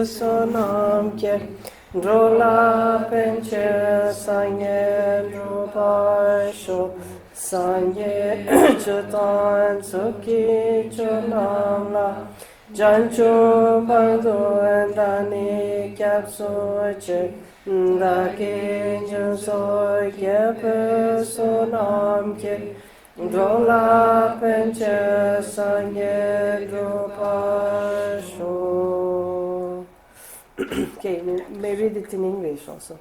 sonam ke drola penche sanye drupasho sanye chutan suki chunam la janchu padu endani kyapso che daki junso kyepe sonam ke drola penche sanye drupasho. Okay, may read it in English also.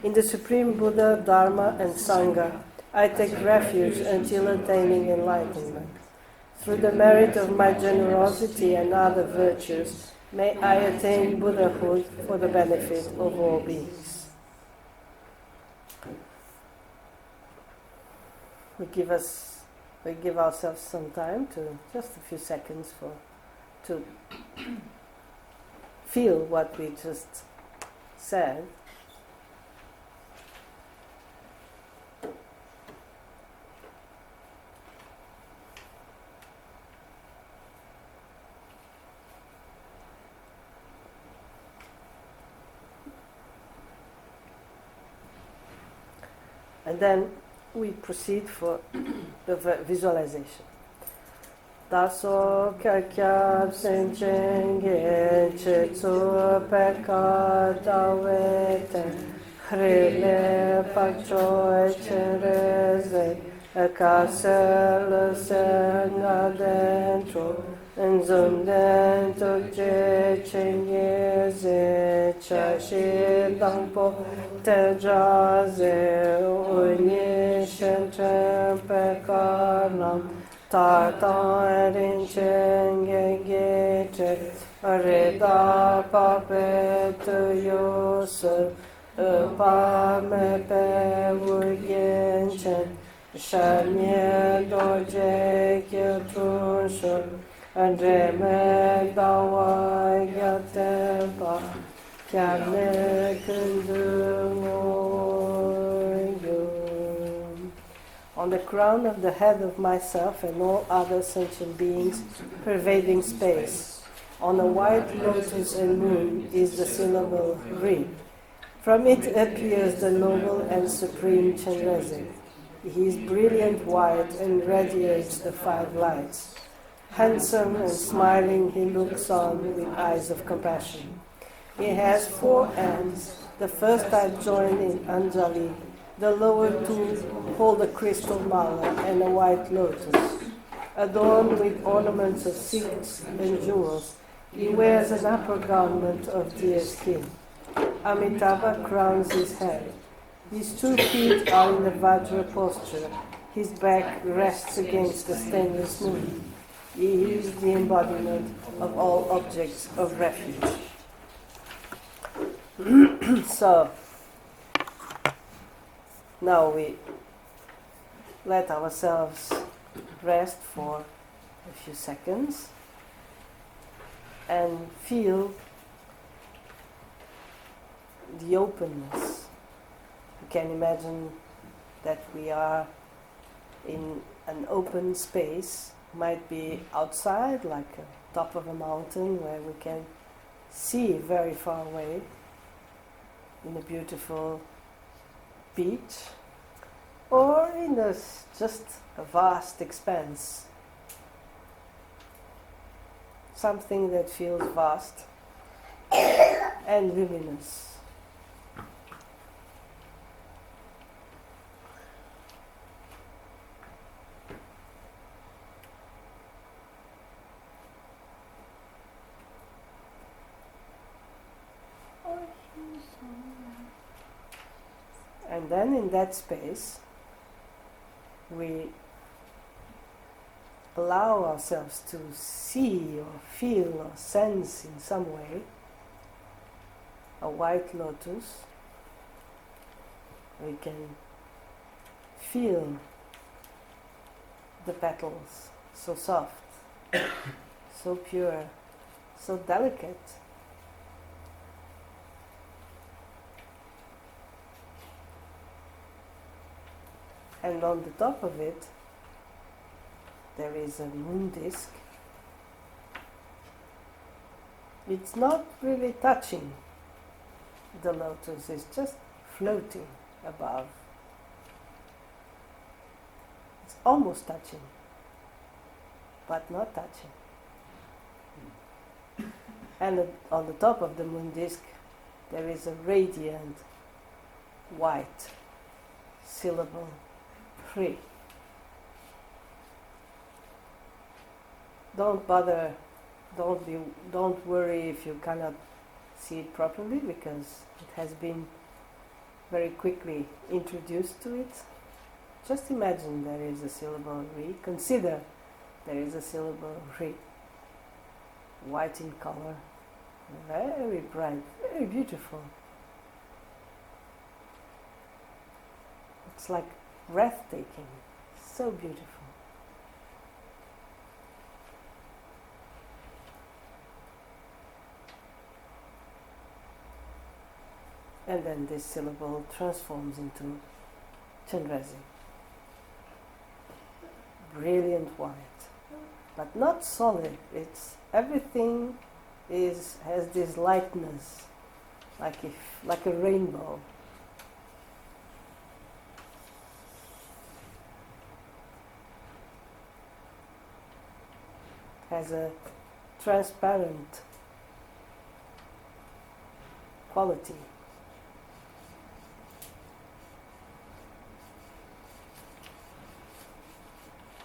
In the Supreme Buddha, Dharma and Sangha, I take refuge until attaining enlightenment. Through the merit of my generosity and other virtues, may I attain Buddhahood for the benefit of all beings. We give ourselves some time to, just a few seconds to feel what we just said. And then we proceed for the visualization. Taso kyab senchenge chetsu peka dawete hrile pakcho Chenrezig akasel senga dentro enzumden tukje chenyeze chashi dangpo tejaze unye shenchen pekanam Tartan rinchen geche reda papet yosur pa me pe vurgenchen shanye doje kyetrunshur andreme dawa yatempa kyane kundu. On the crown of the head of myself and all other sentient beings pervading space, on a white lotus and moon is the syllable Ri. From it appears the noble and supreme Chenrezig. He is brilliant white and radiates the five lights. Handsome and smiling, he looks on with eyes of compassion. He has 4 hands. The first I join in Anjali. The lower 2 hold a crystal mala and a white lotus. Adorned with ornaments of silks and jewels, he wears an upper garment of deer skin. Amitabha crowns his head. His 2 feet are in the Vajra posture. His back rests against the stainless moon. He is the embodiment of all objects of refuge. So, now we let ourselves rest for a few seconds and feel the openness. You can imagine that we are in an open space, might be outside, like a top of a mountain where we can see very far away in a beautiful beach, or in just a vast expanse, something that feels vast and luminous. And then in that space, we allow ourselves to see or feel or sense in some way a white lotus. We can feel the petals, so soft, so pure, so delicate. And on the top of it, there is a moon disk it's not really touching the lotus, it's just floating above. It's almost touching, but not touching. And on the top of the moon disk, there is a radiant white syllable, free. Don't bother, don't worry if you cannot see it properly, because it has been very quickly introduced to it. Just imagine there is a syllable re. Consider there is a syllable re. White in color, very bright, very beautiful. It's like breathtaking, so beautiful. And then this syllable transforms into Chenrezig. Brilliant white, but not solid. It's everything has this lightness, like a rainbow. Has a transparent quality.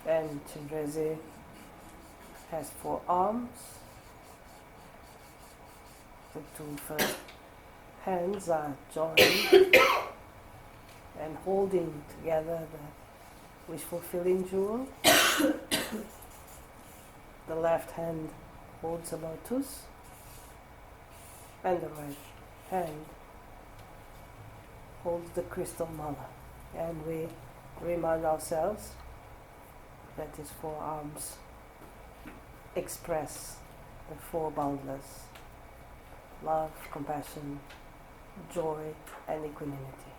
And Chenrezig has 4 arms. The 2 first hands are joined and holding together the wish-fulfilling jewel. The left hand holds a lotus, and the right hand holds the crystal mala. And we remind ourselves that these 4 arms express the 4 boundless: love, compassion, joy, and equanimity.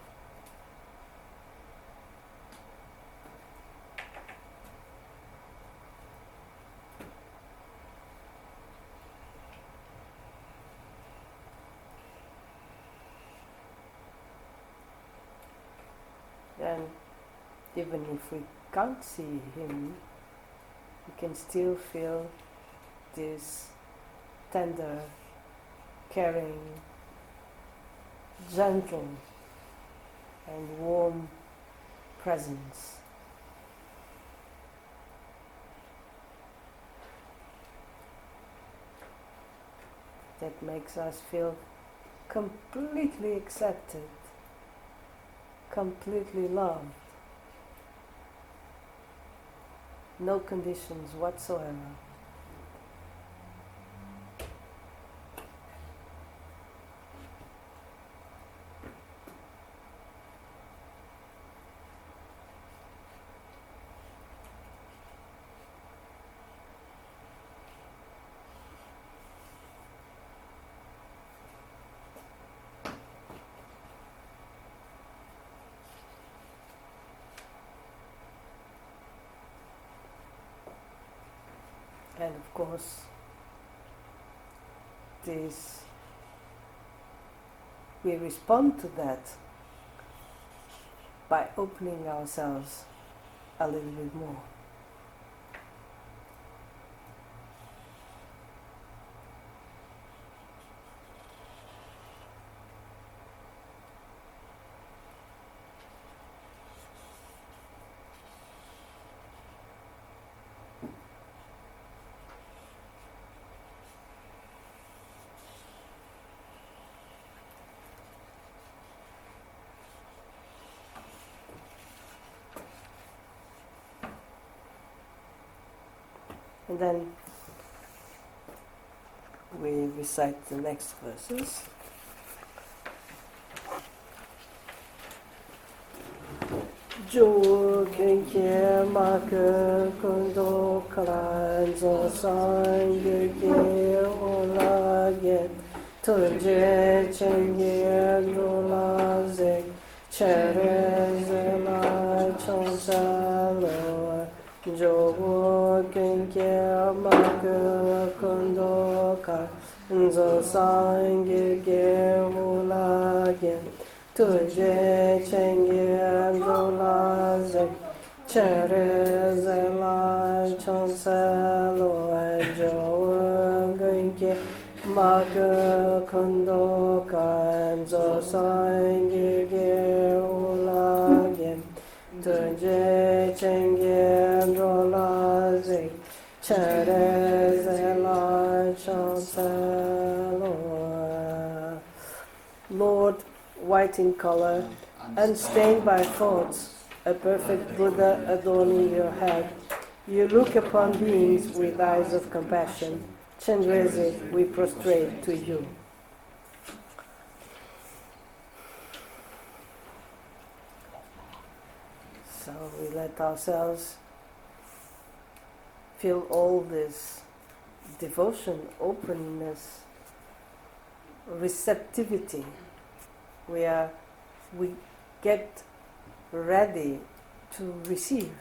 And even if we can't see him, we can still feel this tender, caring, gentle, and warm presence. That makes us feel completely accepted, completely loved. No conditions whatsoever. And of course, we respond to that by opening ourselves a little bit more. And then we recite the next verses. Jo kenke make kondo karanzo sange ke olage tunje chenge dolaze chereze la chonsalo jo kenke make kondo karanzo Zo Sangye Ge Wula Gen Tuje Chenge Amdola Zek Chenrezig La Chonsa Lo Jo Genke Maga Kondo Kan Zo Sangye Ge Wula Gen Tuje Chenge Amdola Zek Chenrezig La Chonsa Lo. Lord, white in color, unstained by thoughts, a perfect Buddha adorning your head, you look upon beings with eyes of compassion. Chenrezig, we prostrate to you. So we let ourselves feel all this devotion, openness, receptivity. We get ready to receive.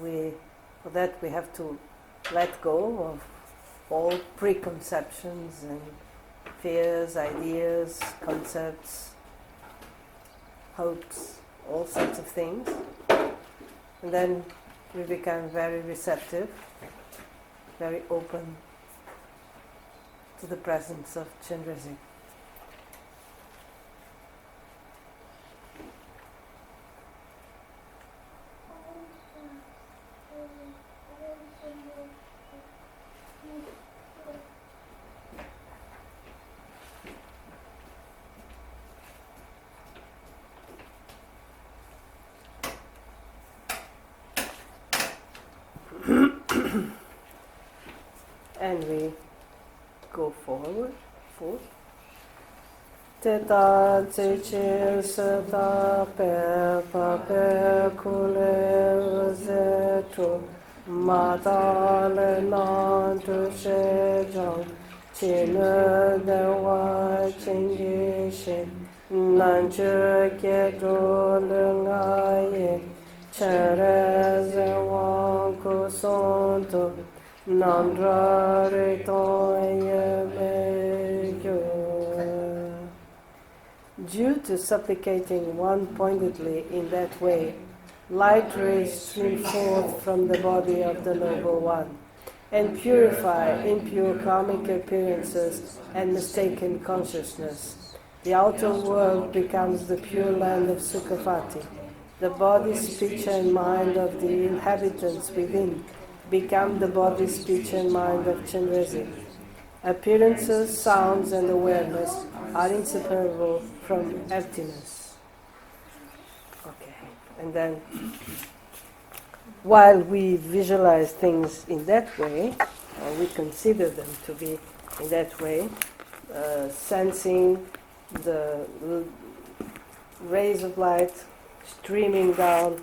For that we have to let go of all preconceptions and fears, ideas, concepts, hopes, all sorts of things. And then we become very receptive, very open to the presence of Chenrezig. And we go forward. Teta tse sata pe pa pe kule zetu mata le nan tu she jang chine de wa chingi she nan che ke do le nga ye Chenrezig wa ku son tu Nandra Retoye Megyo. Due to supplicating one pointedly in that way, light rays stream forth from the body of the Noble One and purify impure karmic appearances and mistaken consciousness. The outer world becomes the pure land of Sukhavati. The body, speech and mind of the inhabitants within become the body, speech and mind of Chenrezig. Appearances, sounds and awareness are inseparable from emptiness. Okay, and then while we visualize things in that way, or we consider them to be in that way, sensing the rays of light streaming down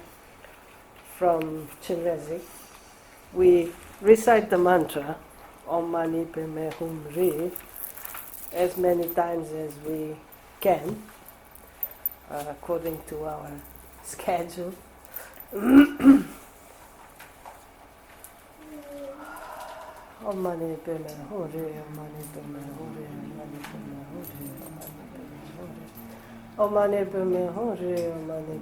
from Chenrezig, we recite the mantra Om Mani Padme Hum Re as many times as we can, according to our schedule. Om Mani Padme Hum Re, Om Mani Padme Hum Re, Om Mani Padme Hum Re, Om Mani Padme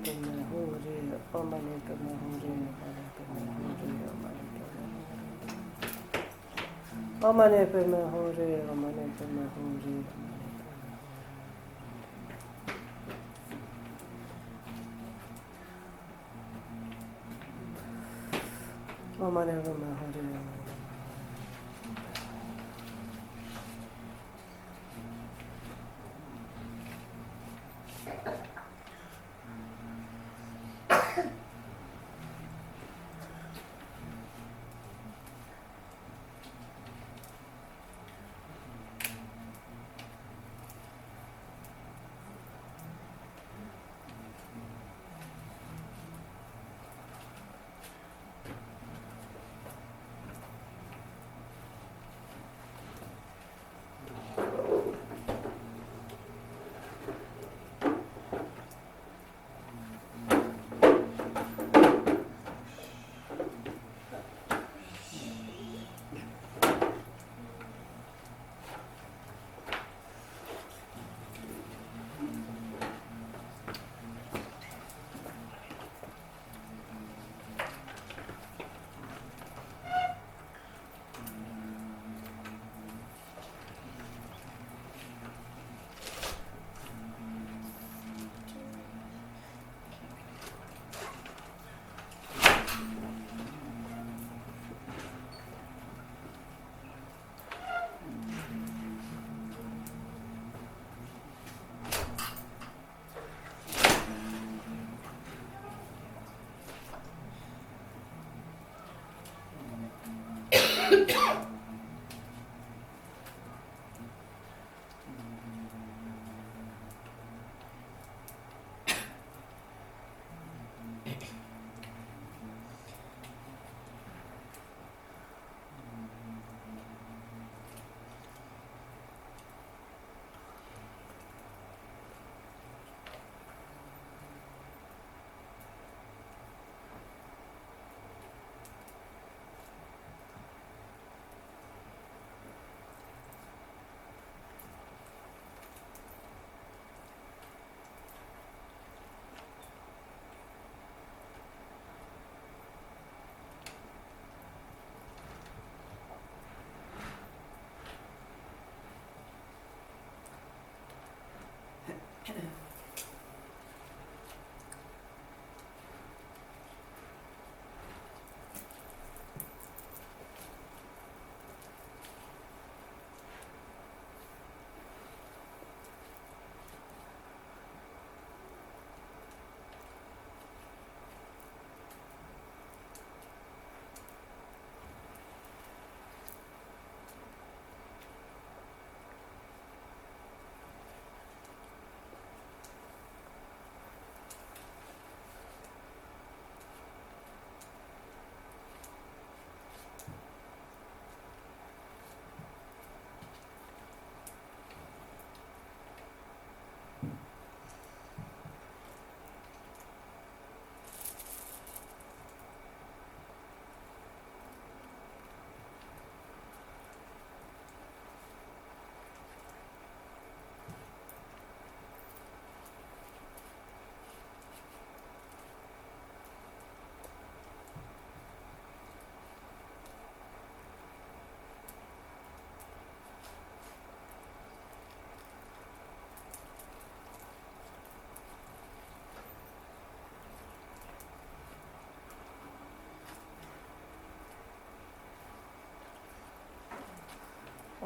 Hum Re, Om Mani Padme Hum Re, Om Mani Padme Hum Re, Om Mani Padme Hum Re. Om Mani Padme Hum Re.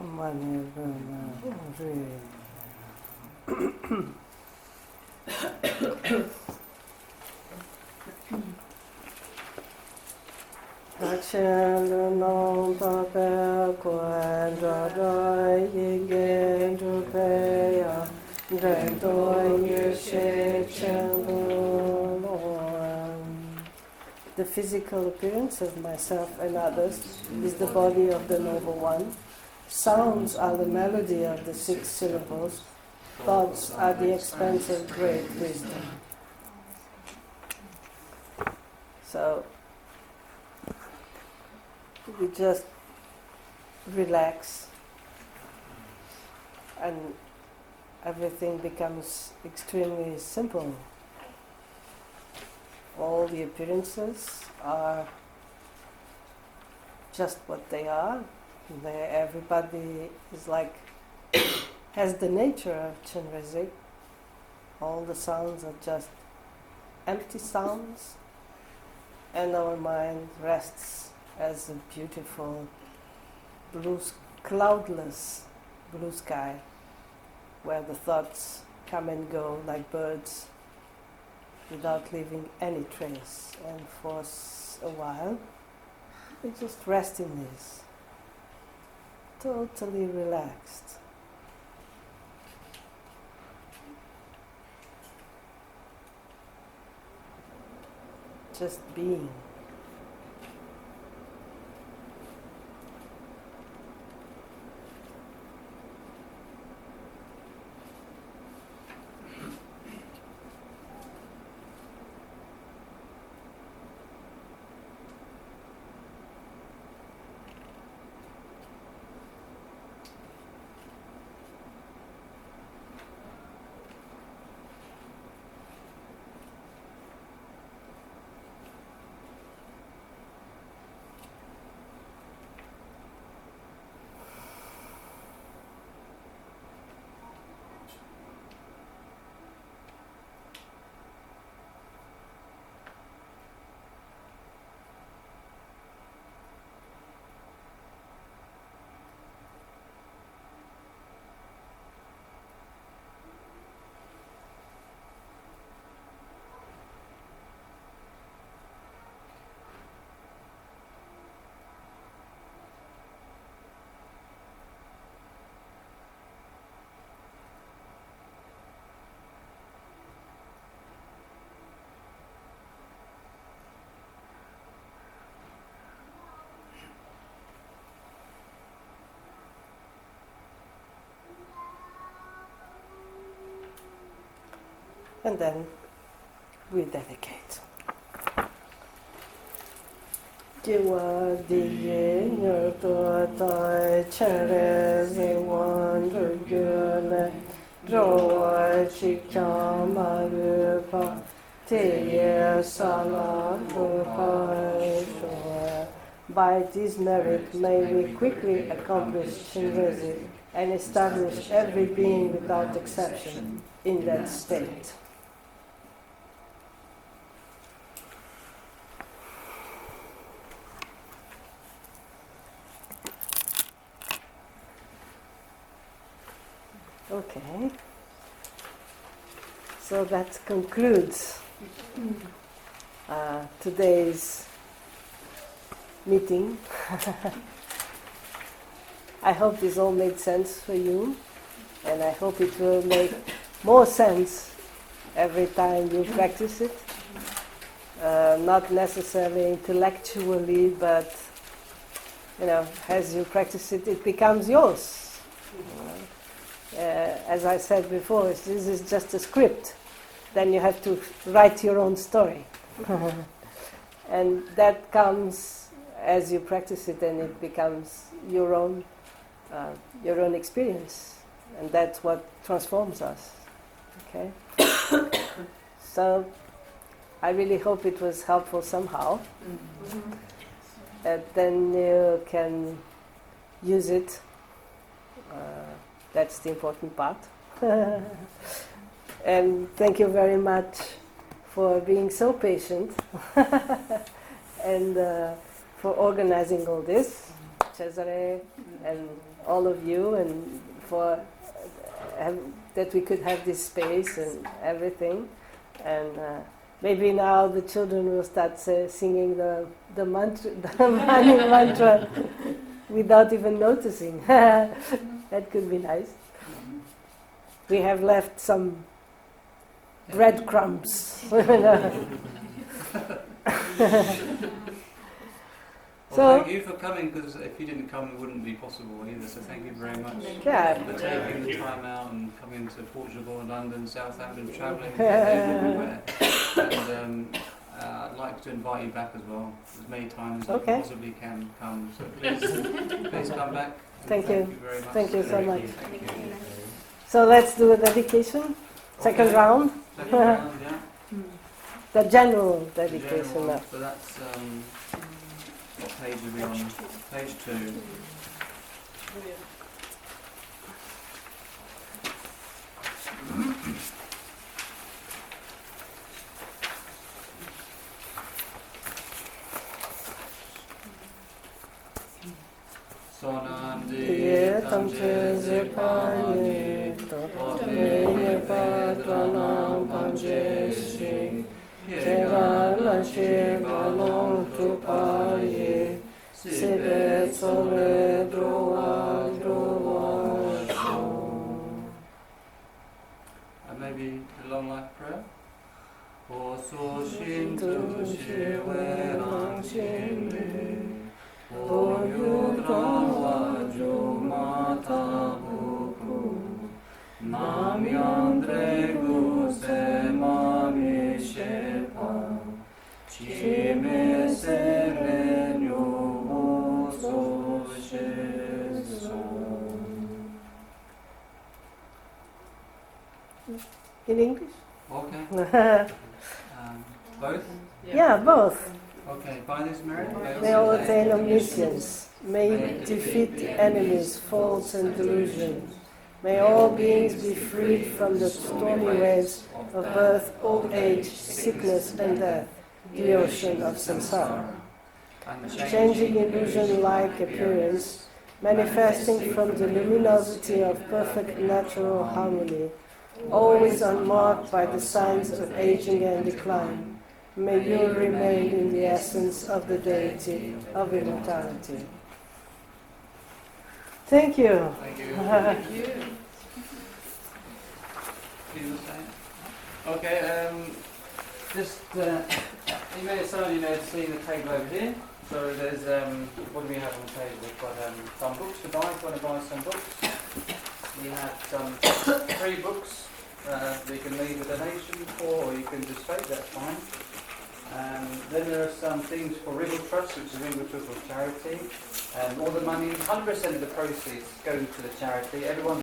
Mani Brahma Ri Achen non pape quan doi yige drupeya doi yeshe chen. The physical appearance of myself and others is the body of the Noble One. Sounds are the melody of the 6 syllables. Thoughts are the expanse of great wisdom. So, we just relax and everything becomes extremely simple. All the appearances are just what they are. Everybody is like, has the nature of Chenrezig. All the sounds are just empty sounds, and our mind rests as a beautiful cloudless blue sky, where the thoughts come and go like birds without leaving any trace. And for a while, we just rest in this, totally relaxed. Just being. And then we dedicate. Jiwa diye nyurto tai Chenrezig wonder gyule Rowa chikama rupa Teye sala rupa shua. By this merit may we quickly accomplish Chenrezig and establish every being without exception in that state. Okay, so that concludes today's meeting. I hope this all made sense for you, and I hope it will make more sense every time you practice it. Not necessarily intellectually, but as you practice it, it becomes yours. As I said before, this is just a script. Then you have to write your own story. And that comes as you practice it, and it becomes your own experience. And that's what transforms us. Okay? So, I really hope it was helpful somehow. And then you can use it. That's the important part. And thank you very much for being so patient and for organizing all this. Cesare and all of you, and for that we could have this space and everything. And maybe now the children will start singing the mantra, the Mani mantra, without even noticing. That could be nice. We have left some breadcrumbs. Well, thank you for coming, because if you didn't come, it wouldn't be possible either. So thank you very much for taking the time out and coming to Portugal, London, Southampton, travelling everywhere. And I'd like to invite you back as well, as many times as you possibly can come. So please come back. Thank you very much. Thank you so much. Thank you. So let's do a dedication. Second round. Second round, yeah. The general dedication now. So that's what page are we on? Page 2. Sonandi tamche pani topne padranam panjeshi Kera Shivalong Tupaye Sibe Sole Droa Droa. And maybe the long life prayer. O so shin tu shi we rang shin li O yu drang wa ju ma ta bu ku Nam yang dregu se ma mi shepa Chi me se le nyu o so she so. In English? Okay. Both? Yeah, both. Okay, by this merit May all attain omniscience. May defeat enemies, faults and delusions. May all beings be freed from the stormy waves of birth, old age, sickness and death, the ocean of samsara. Changing illusion-like appearance, manifesting from the luminosity of perfect natural harmony, always unmarked by the signs of aging and decline. May you remain in the essence of the deity of immortality. Thank you. Thank you. Thank you. Okay, just you may some of you may have seen the table over here. So there's what do we have on the table? We've got some books to buy. If you want to buy some books, we have some free books that you can leave a donation for, or you can just take. That's fine. Then there are some things for Rinpoche Trust, which is Rinpoche Trust charity, and all the money, 100% of the proceeds go to the charity. Everyone